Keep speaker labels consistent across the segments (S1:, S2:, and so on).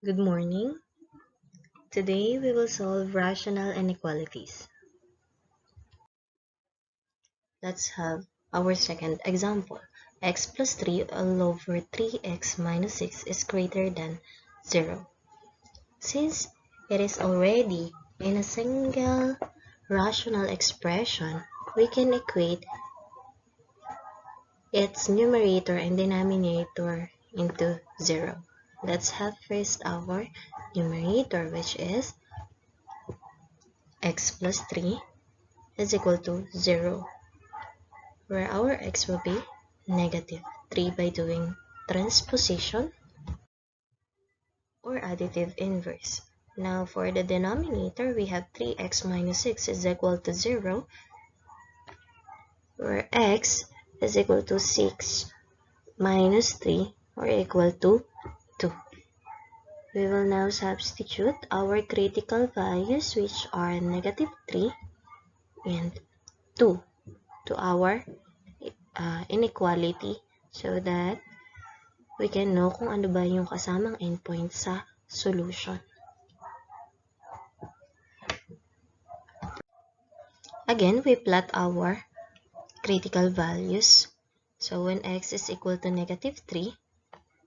S1: Good morning. Today we will solve rational inequalities. Let's have our second example. X plus 3 all over 3x minus 6 is greater than 0. Since it is already in a single rational expression, we can equate its numerator and denominator into 0. Let's have first our numerator, which is x plus 3 is equal to 0, where our x will be negative 3 by doing transposition or additive inverse. Now for the denominator, we have 3x minus 6 is equal to 0, where x is equal to 6 minus 3 or equal to 2. We will now substitute our critical values, which are negative 3 and 2, to our inequality so that we can know kung ano ba yung kasamang endpoint sa solution. Again, we plot our critical values. So when x is equal to negative 3,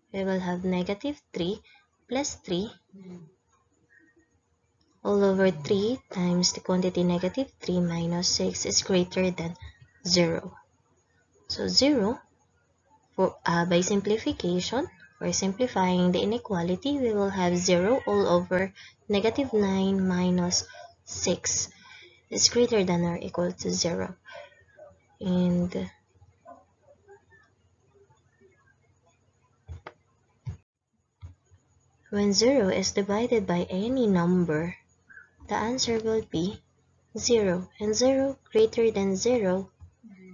S1: we will have negative 3 plus 3 all over 3 times the quantity negative 3 minus 6 is greater than 0. So 0, by simplification, for simplifying the inequality, we will have 0 all over negative 9 minus 6 is greater than or equal to 0. And when 0 is divided by any number, the answer will be 0, and 0 greater than 0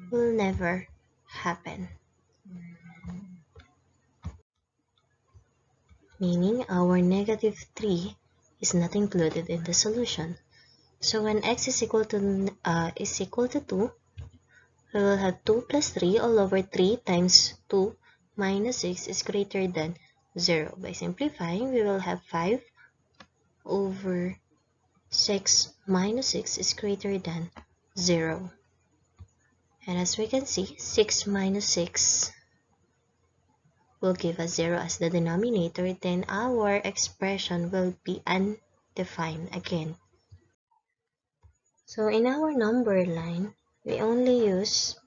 S1: will never happen. Meaning our negative 3 is not included in the solution. So when x is equal to 2, we will have 2 plus 3 all over 3 times 2 minus 6 is greater than 0. By simplifying, we will have 5 over 6 minus 6 is greater than 0. And as we can see, 6 minus 6 will give us 0 as the denominator, then our expression will be undefined again. So in our number line, we only use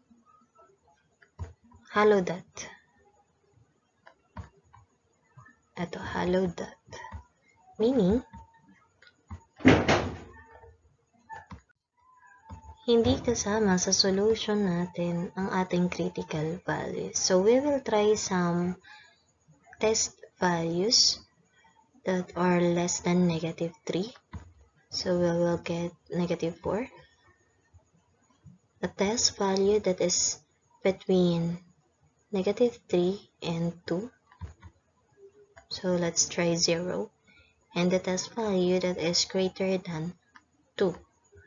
S1: hollow dot. Ito, hollow dot. Meaning, hindi kasama sa solution natin ang ating critical values. So we will try some test values that are less than negative 3. So we will get negative 4. A test value that is between negative 3 and 2. So let's try 0. And the test value that is greater than 2.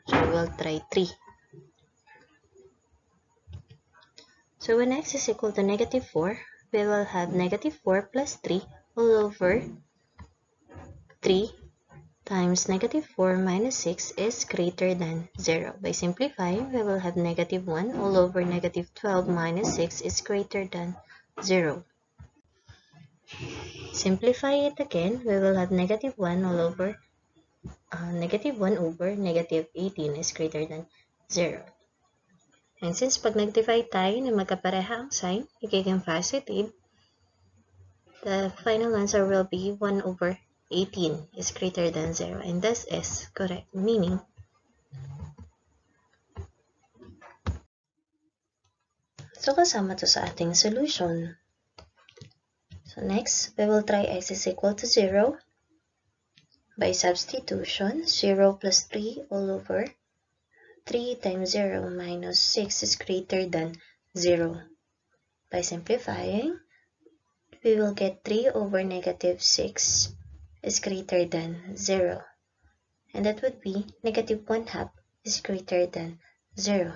S1: So we'll try 3. So when x is equal to negative 4, we will have negative 4 plus 3 all over 3 times negative 4 minus 6 is greater than 0. By simplifying, we will have negative 1 all over negative 12 minus 6 is greater than 0. Simplify it again, we will have negative 1 all over negative 1 over negative 18 is greater than 0. And since pag nag-divide tayo na magkapareha ang sign, magiging positive, the final answer will be 1 over 18 is greater than 0. And this is correct, meaning so kasama to sa ating solution. So next, we will try x is equal to 0. By substitution, 0 plus 3 all over 3 times 0 minus 6 is greater than 0. By simplifying, we will get 3 over negative 6 is greater than 0. And that would be negative 1/2 is greater than 0.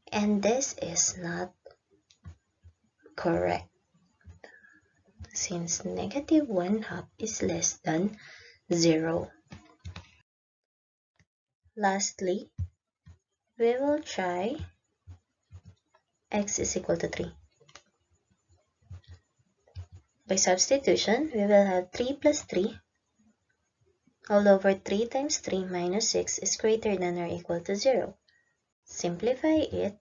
S1: And this is not correct. since negative 1/2 is less than 0. Lastly, we will try x is equal to 3. By substitution, we will have 3 plus 3 all over 3 times 3 minus 6 is greater than or equal to 0. Simplify it.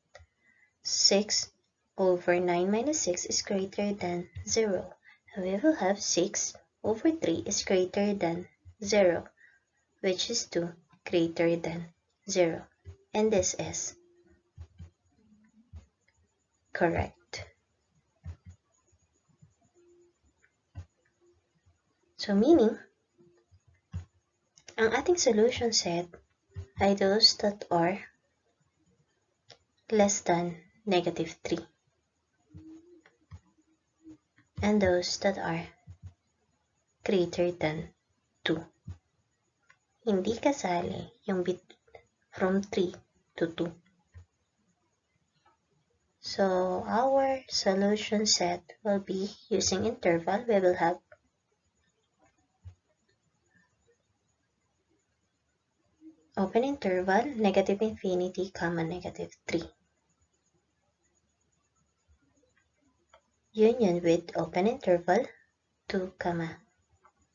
S1: 6 over 9 minus 6 is greater than 0. And we will have 6 over 3 is greater than 0, which is 2 greater than 0. And this is correct. So meaning, ang ating solution set ay those that are less than negative 3 and those that are greater than 2. Hindi kasali yung bit from 3 to 2. So our solution set will be using interval. We will have open interval, negative infinity, comma, negative 3. Union with open interval, 2, comma,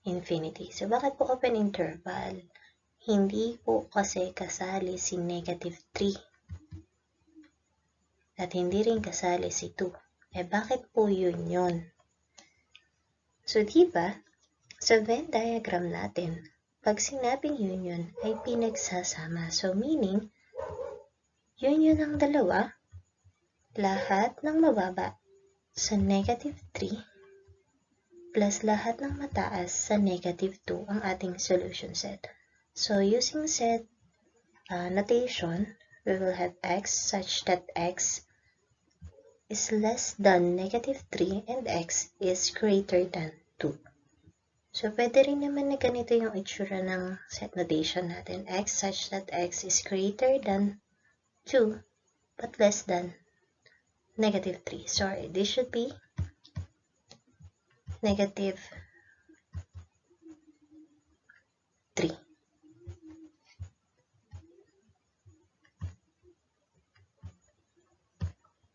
S1: infinity. So, bakit po open interval? Hindi po kasi kasali si negative 3. At hindi rin kasali si 2. Eh, bakit po yun? So, diba, sa Venn diagram natin, pag sinabing union ay pinagsasama. So, meaning, union ng dalawa, lahat ng mababa sa negative 3 plus lahat ng mataas sa negative 2 ang ating solution set. So, using set notation, we will have x such that x is less than negative 3 and x is greater than 2. So, pwede rin naman na ganito yung itsura ng set notation natin. X such that x is greater than 2 but less than negative 3. Sorry, this should be negative